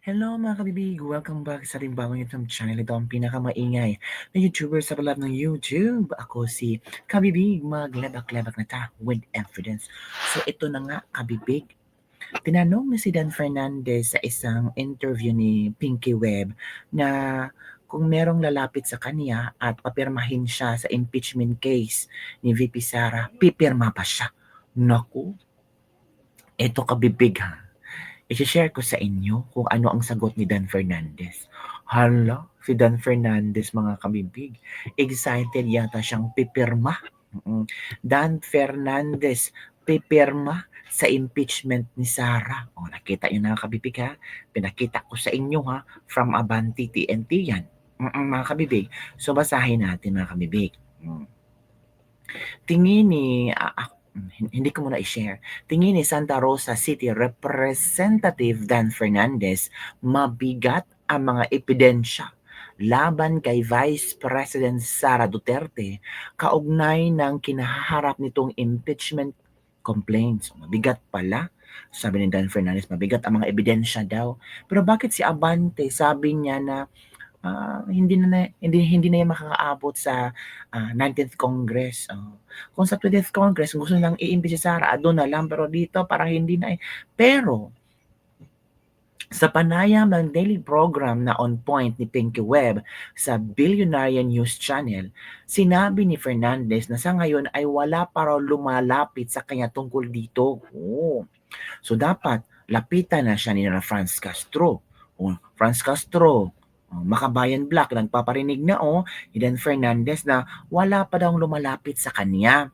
Hello mga kabibig! Welcome back sa Rimbawang YouTube channel. Ito ang pinakamaingay na YouTuber sa balat ng YouTube. Ako si Kabibig, maglebak-lebak na ta with evidence. So ito na nga kabibig. Tinanong ni si Dan Fernandez sa isang interview ni Pinky Webb na kung merong lalapit sa kanya at papirmahin siya sa impeachment case ni VP Sara, pipirma pa siya. Naku, ito kabibig ha. I-share ko sa inyo kung ano ang sagot ni Dan Fernandez. Hala, si Dan Fernandez mga kabibig. Excited yata siyang pipirma. Dan Fernandez pipirma sa impeachment ni Sara. O, nakita niyo na kabibig ha. Pinakita ko sa inyo ha. From Abanti TNT yan. Mga kabibig. So basahin natin mga kabibig. Tingin ni hindi ko muna i-share. Tingin ni Santa Rosa City Representative Dan Fernandez, mabigat ang mga ebidensya laban kay Vice President Sara Duterte kaugnay ng kinaharap nitong impeachment complaints. Mabigat pala. Sabi ni Dan Fernandez, mabigat ang mga ebidensya daw. Pero bakit si Abante, sabi niya na hindi na yan makakaabot sa 19th Congress. Kung sa 20th Congress gusto nilang i-impeach si Sara, doon na lang, pero dito parang hindi na eh. Pero sa panayam ng daily program na On Point ni Pinky Webb sa Billionaire News Channel, sinabi ni Fernandez na sa ngayon ay wala pa raw lumalapit sa kanya tungkol dito. So dapat lapitan na siya ni Franz Castro. Franz Castro, Makabayan Black, nagpaparinig na ni Dan Fernandez na wala pa daw lumalapit sa kanya.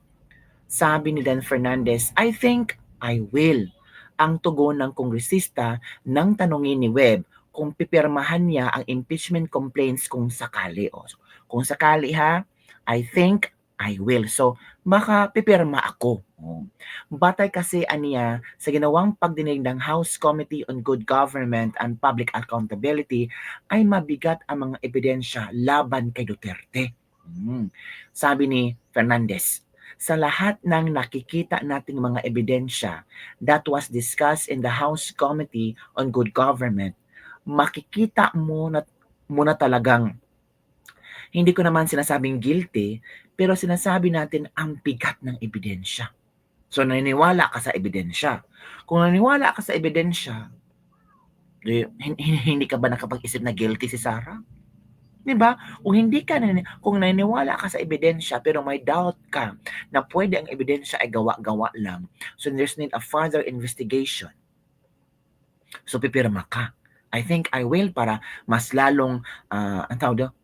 Sabi ni Dan Fernandez, I think I will. Ang tugon ng kongresista nang tanungin ni Webb kung pipirmahan niya ang impeachment complaints kung sakali. So, kung sakali ha, I think I will. So, baka pipirma ako. Batay kasi aniya sa ginawang pagdinig ng House Committee on Good Government and Public Accountability ay mabigat ang mga ebidensya laban kay Duterte. Sabi ni Fernandez, sa lahat ng nakikita nating mga ebidensya that was discussed in the House Committee on Good Government, makikita mo na talagang hindi ko naman sinasabing guilty, pero sinasabi natin ang bigat ng ebidensya. So naniniwala ka sa ebidensya. Kung naniniwala ka sa ebidensya, hindi ka ba nakapag-isip na guilty si Sara? 'Di ba? Kung naniniwala ka sa ebidensya pero may doubt ka na pwede ang ebidensya ay gawa-gawa lang, so there's need a further investigation. So pipirma ka. I think I will para mas lalong ang tawag dito,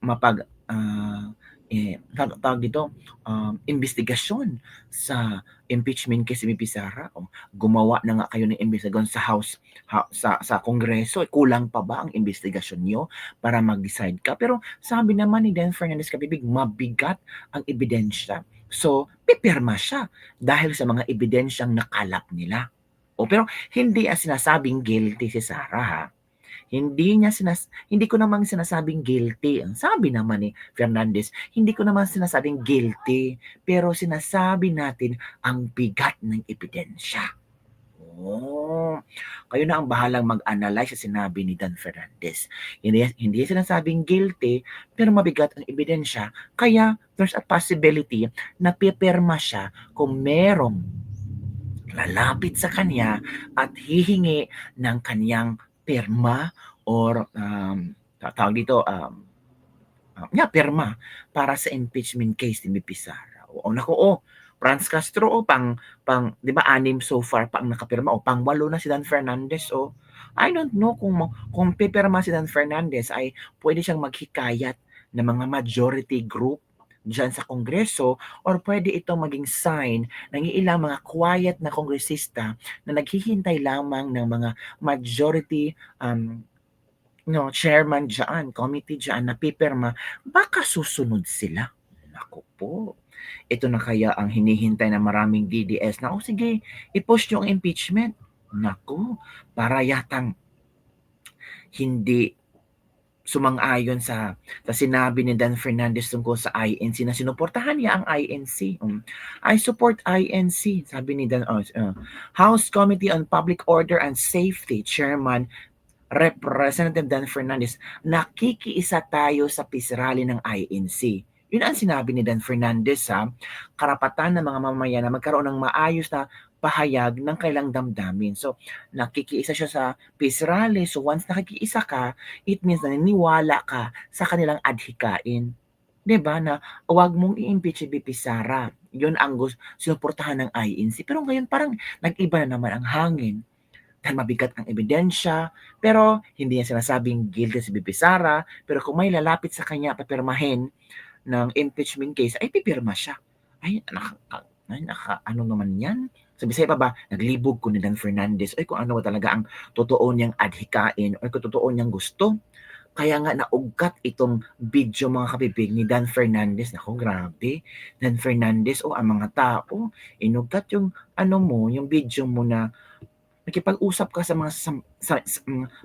tawag dito, investigasyon sa impeachment case ni VP Sara. Gumawa na nga kayo ng investigasyon sa House, sa Kongreso. Kulang pa ba ang investigasyon niyo para mag-decide ka? Pero sabi naman ni Dan Fernandez Kabibig, mabigat ang ebidensya. So, pipirma siya dahil sa mga ebidensyang nakalap nila. Pero hindi sinasabing guilty si Sara ha. Hindi ko naman sinasabing guilty. Ang sabi naman ni Fernandez, hindi ko naman sinasabing guilty, pero sinasabi natin ang bigat ng ebidensya. Kayo na ang bahalang mag-analyze sa sinabi ni Dan Fernandez. Hindi sinasabing guilty, pero mabigat ang ebidensya, kaya there's a possibility na pipirma siya kung merong lalapit sa kanya at hihingi ng kanyang pirma or tawag dito, pirma para sa impeachment case ni VP Sara. Franz Castro, pang 'di ba 6 so far pa ang nakapirma, pang 8 na si Dan Fernandez. I don't know kung pipirma si Dan Fernandez ay pwede siyang maghikayat ng mga majority group diyan sa Kongreso or pwede itong maging sign ng ilang mga quiet na kongresista na naghihintay lamang ng mga majority chairman diyan, committee diyan na pipirma, baka susunod sila. Naku po. Ito na kaya ang hinihintay ng maraming DDS na, sige, i-push yung impeachment. Naku, para yatang hindi sumang-ayon sa sinabi ni Dan Fernandez tungkol sa INC na sinuportahan niya ang INC. I support INC, sabi ni Dan. House Committee on Public Order and Safety Chairman Representative Dan Fernandez, nakikiisa tayo sa pisrali ng INC. Yun ang sinabi ni Dan Fernandez sa karapatan ng mga mamamayan na magkaroon ng maayos na pahayag ng kailang damdamin. So, nakikiisa siya sa peace rally. So, once nakikiisa ka, it means naniniwala ka sa kanilang adhikain. 'Di ba na wag mong i-impeach si VP Sara. Yun ang sinuportahan ng INC. Pero ngayon parang nag-iba na naman ang hangin dahil mabigat ang ebidensya, pero hindi niya sinasabing guilty si VP Sara, pero kung may lalapit sa kanya papirmahin ng impeachment case, ay pipirma siya. Ano naman yan? Sabi sa'yo pa ba, naglibog ko ni Dan Fernandez, ay kung ano talaga ang totoo niyang adhikain, o kung totoo niyang gusto. Kaya nga naugkat itong video mga kabibig ni Dan Fernandez. Naku, grabe. Dan Fernandez, ang mga tao, inugkat yung yung video mo na nakipag-usap ka sa mga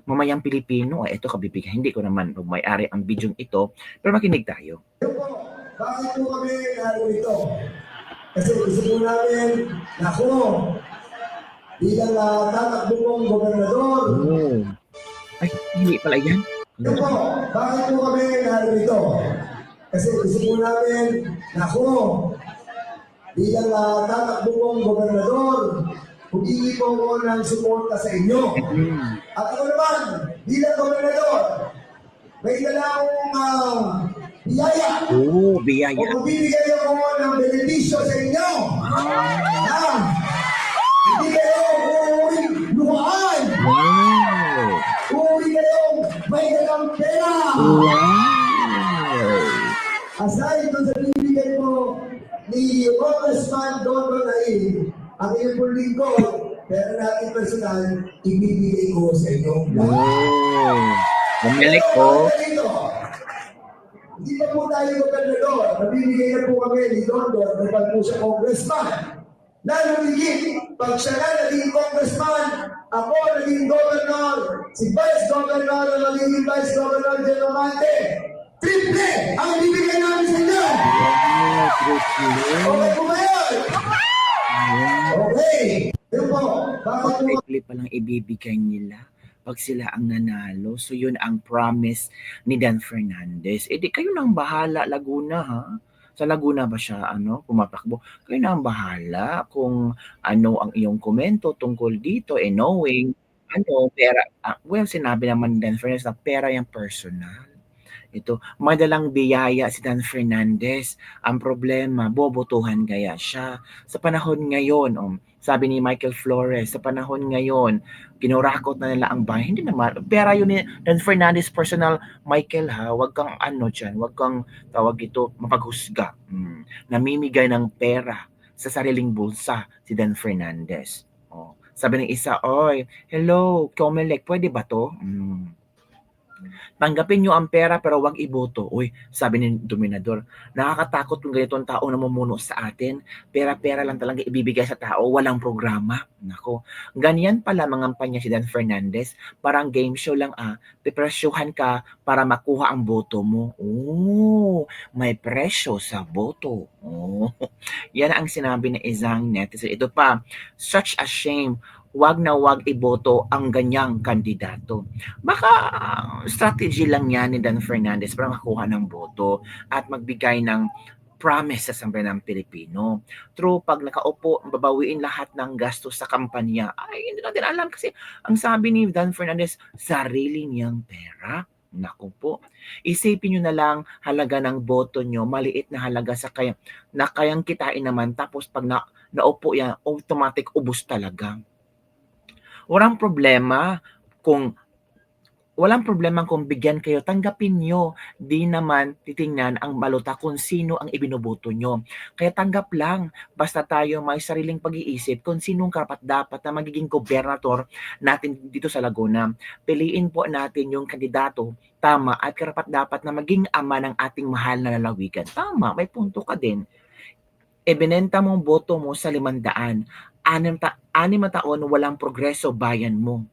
mamayang Pilipino. Ito kabibig, hindi ko naman may-ari ang video ito, pero makinig tayo. Bakit po kami narito? Kasi gusto po namin, naku, bilang tatakbo kong gobernador. Ay, hindi pala yan. Ito po, bakit po kami narito? Kasi gusto po namin, naku, bilang tatakbo kong gobernador, humingi po ako ng suporta sa inyo. At ako naman, bilang gobernador, may dala akong biyaya. Biyaya. O magbibigay ako ng benepisyo sa inyo. Hindi kayo uuwing luhaan. Uuwi kayong may dalang pera. Aside doon sa bibigay mo ni Congressman Don Ronay, ang iyong lingkod, pero natin personal, ibibigay ko sa inyo. Bumalik ko. Hindi pa po tayo gobernador. Nabibigay na po kami ni Dondon kapag po siya congressman. Lalo higit, pag siya na naging congressman, ako naging governor, si Vice Governor na naging Vice Governor General Mante, triple ang ibibigay namin sa inyo. Okay po ba yun? Okay. Yun po. Triple pa lang ibibigay nila pag sila ang nanalo. So yun ang promise ni Dan Fernandez. Di kayo nang bahala, Laguna, ha? Sa Laguna ba siya pumatakbo? Kayo na ang bahala kung ano ang iyong komento tungkol dito, knowing pera. Sinabi naman ni Dan Fernandez na pera yung personal. Ito, madalang biyaya si Dan Fernandez. Ang problema, bobotohan kaya siya. Sa panahon ngayon, sabi ni Michael Flores, sa panahon ngayon, kinurakot na nila ang bahay. Hindi naman, pera yun ni Dan Fernandez personal. Michael, ha, wag kang dyan, wag kang tawag ito, mapaghusga. Namimigay ng pera sa sariling bulsa si Dan Fernandez. Sabi ng isa, oy, hello, Comelec, pwede ba to? Tanggapin nyo ang pera pero wag iboto. Uy, sabi ni Dominador, nakakatakot kung ganitong tao na mumuno sa atin. Pera-pera lang talaga ibibigay sa tao, walang programa. Nako, ganyan pala mangampanya si Dan Fernandez. Parang game show lang pipresyuhan ka para makuha ang boto mo. May presyo sa boto. Yan ang sinabi ni Izang Netizen. Ito pa, such a shame. Wag na wag iboto ang ganyang kandidato. Baka strategy lang yan ni Dan Fernandez para makuha ng boto at magbigay ng promise sa sambayan ng Pilipino. True, pag nakaupo, babawiin lahat ng gastos sa kampanya. Ay, hindi natin alam kasi ang sabi ni Dan Fernandez, sarili niyang pera. Naku po. Isipin nyo na lang halaga ng boto nyo, maliit na halaga sa kayang kitain naman, tapos pag naupo yan, automatic ubos talaga. Walang problema kung bigyan kayo, tanggapin nyo. Di naman titingnan ang baluta kung sino ang ibinoboto nyo. Kaya tanggap lang, basta tayo may sariling pag-iisip kung sinong karapat-dapat na magiging gobernador natin dito sa Laguna. Piliin po natin yung kandidato, tama, at karapat-dapat na maging ama ng ating mahal na lalawigan. Tama, may punto ka din. Ibinenta mong boto mo sa 500. 6 na taon walang progreso bayan mo.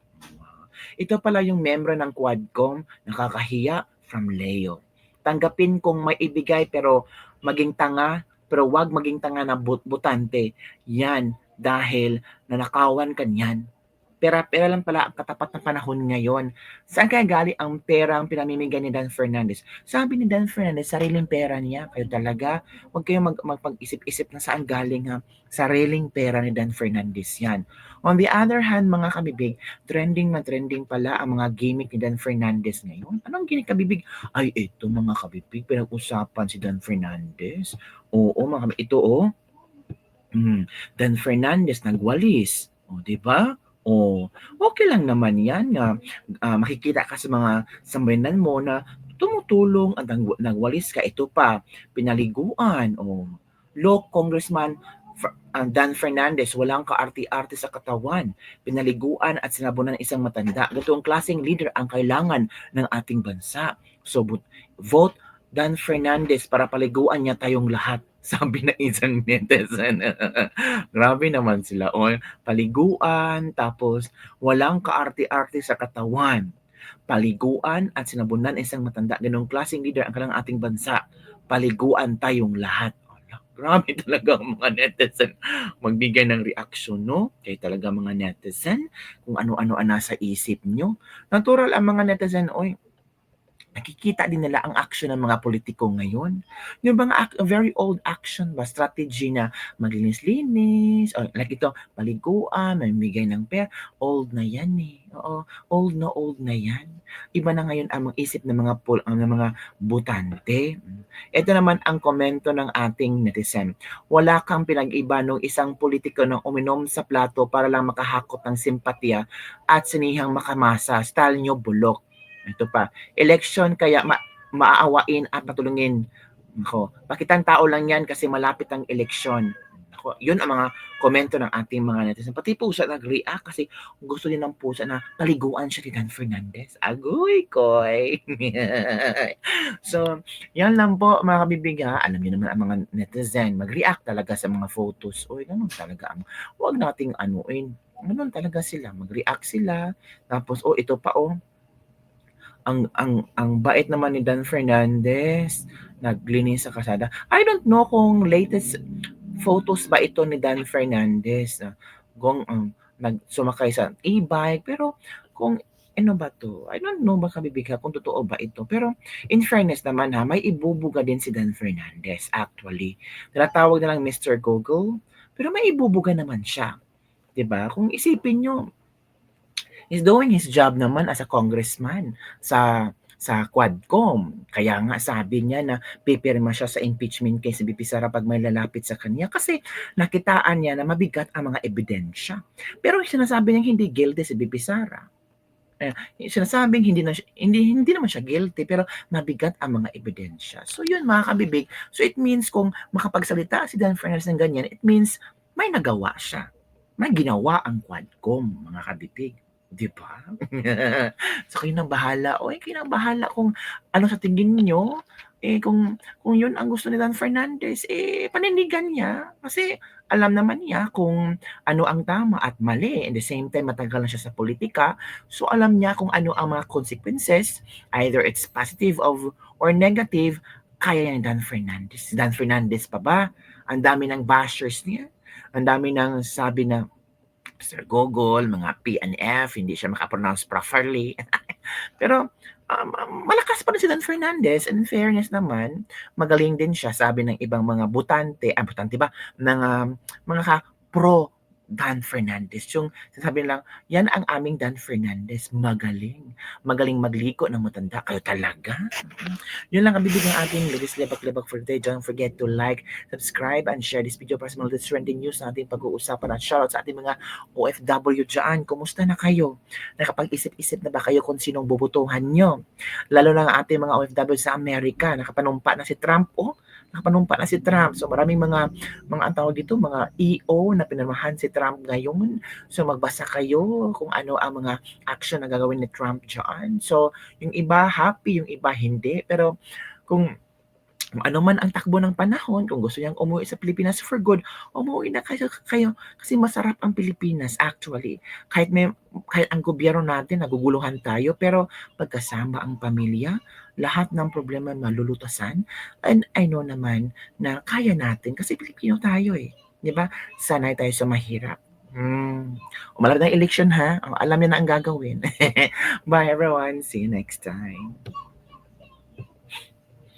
Ito pala yung membro ng Quadcom, nakakahiya, from Leo. Tanggapin kung may ibigay pero maging tanga, pero wag maging tanga na butante. Yan dahil nanakawan ka niyan. pera-pera lang pala ang katapat ng panahon ngayon. Saan kaya galing ang perang pinamimigay ni Dan Fernandez? Sabi ni Dan Fernandez, sariling pera niya. Kayo talaga, huwag kayong magpag-isip-isip na saan galing ha. Sariling pera ni Dan Fernandez yan. On the other hand, mga kabibig, trending na trending pala ang mga gimmick ni Dan Fernandez ngayon. Anong gimmick kabibig? Ay, ito mga kabibig, pinag-usapan si Dan Fernandez. Oo, mga kabibig, ito oh. Dan Fernandez nagwalis. O, di ba? O, okay lang naman yan na makikita ka sa mga sambayanan mo na tumutulong at nagwalis ka. Ito pa, pinaliguan. O, Congressman Dan Fernandez, walang kaarti-arti sa katawan, pinaliguan at sinabunan ng isang matanda. Gatoong klaseng leader ang kailangan ng ating bansa. So, vote Dan Fernandez para paliguan niya tayong lahat. Sabi ng isang netizen. Grabe naman sila. O, paliguan, tapos walang kaarte-arte sa katawan. Paliguan at sinabunan isang matanda. Ganong klaseng leader ang kailangan ating bansa. Paliguan tayong lahat. Grabe talaga ang mga netizen magbigay ng reaksyon, no? Kaya talaga mga netizen, kung ano-ano ang nasa isip nyo. Natural ang mga netizen, oy, nakikita din nila ang action ng mga politiko ngayon. Yung mga very old action ba, strategy na maglinis-linis, or like ito, paliguan, mamimigay ng pera, old na yan eh. Oo, old na yan. Iba na ngayon ang isip ng mga butante. Ito naman ang komento ng ating netizen. Wala kang pinag-iba nung isang politiko na uminom sa plato para lang makahakot ng simpatya at sinihang makamasa. Style nyo bulok. Ito pa, election kaya maaawain at patulungin. Ako, pakitang tao lang yan kasi malapit ang eleksyon. Ako, yun ang mga komento ng ating mga netizen. Pati pusa nag-react kasi gusto din ng pusa na paliguan siya ni Dan Fernandez. Agoy, koy. So, yan lang po mga kabibiga. Alam niyo naman ang mga netizen, mag-react talaga sa mga photos. Uy, ganun talaga. Huwag nating anuin. Ganun talaga sila. Mag-react sila. Tapos, ito pa ang bait naman ni Dan Fernandez, naglinis sa kalsada. I don't know kung latest photos ba ito ni Dan Fernandez na sumakay sa e-bike, pero kung ano ba to? I don't know ba kabibigha kung totoo ba ito. Pero in fairness naman ha, may ibubuga din si Dan Fernandez actually. Tinatawag na lang Mr. Google, pero may ibubuga naman siya. 'Di ba? Kung isipin nyo, is doing his job naman as a congressman sa Quadcom. Kaya nga sabi niya na pipirma siya sa impeachment case ni BP Sara pag may lalapit sa kanya kasi nakitaan niya na mabigat ang mga ebidensya. Pero sinasabi niya hindi guilty si BP Sara. Sinasabing hindi naman siya guilty pero mabigat ang mga ebidensya. So yun mga kabibig. So it means kung makapagsalita si Dan Fernandez ng ganyan, it means may nagawa siya. May ginawa ang Quadcom, mga kabibig. 'Di ba? So kayo nang bahala. Kayo nang bahala kung ano sa tingin niyo. Kung yun ang gusto ni Dan Fernandez, panindigan niya. Kasi alam naman niya kung ano ang tama at mali. At the same time, matagal na siya sa politika. So alam niya kung ano ang mga consequences, either it's positive or negative, kaya ni Dan Fernandez. Dan Fernandez pa ba? Ang dami ng bashers niya. Ang dami ng sabi na Sir Google, mga P and F, hindi siya makapronounce properly. Pero malakas pa rin si Dan Fernandez. In fairness naman, magaling din siya, sabi ng ibang mga butante ba? Mga pro Dan Fernandez. Yung sasabi lang, yan ang aming Dan Fernandez. Magaling. Magaling magliko ng matanda. Kayo talaga. Yun lang ang bibigyan ating Ladies Lebak-Lebak for today. Don't forget to like, subscribe, and share this video para sa mga trending news na ating pag-uusapan. At shoutout sa ating mga OFW dyan. Kumusta na kayo? Nakapag-isip-isip na ba kayo kung sinong bubutuhan nyo? Lalo na ang ating mga OFW sa Amerika. Nakapanumpa na si Trump. Nakapanumpa na si Trump. So maraming mga ang tawag dito, mga EO na pinirmahan si Trump ngayon. So magbasa kayo kung ano ang mga action na gagawin ni Trump dyan. So yung iba happy, yung iba hindi. Pero kung ano man ang takbo ng panahon, kung gusto niyang umuwi sa Pilipinas for good, umuwi na kayo kasi masarap ang Pilipinas actually. Kahit ang gobyerno natin naguguluhan tayo, pero pagkasama ang pamilya, lahat ng problema malulutasan. And I know naman na kaya natin kasi Pilipino tayo 'di ba? Sanay tayo sa mahirap. Malapit na election ha. Alam niya na ang gagawin. Bye everyone. See you next time.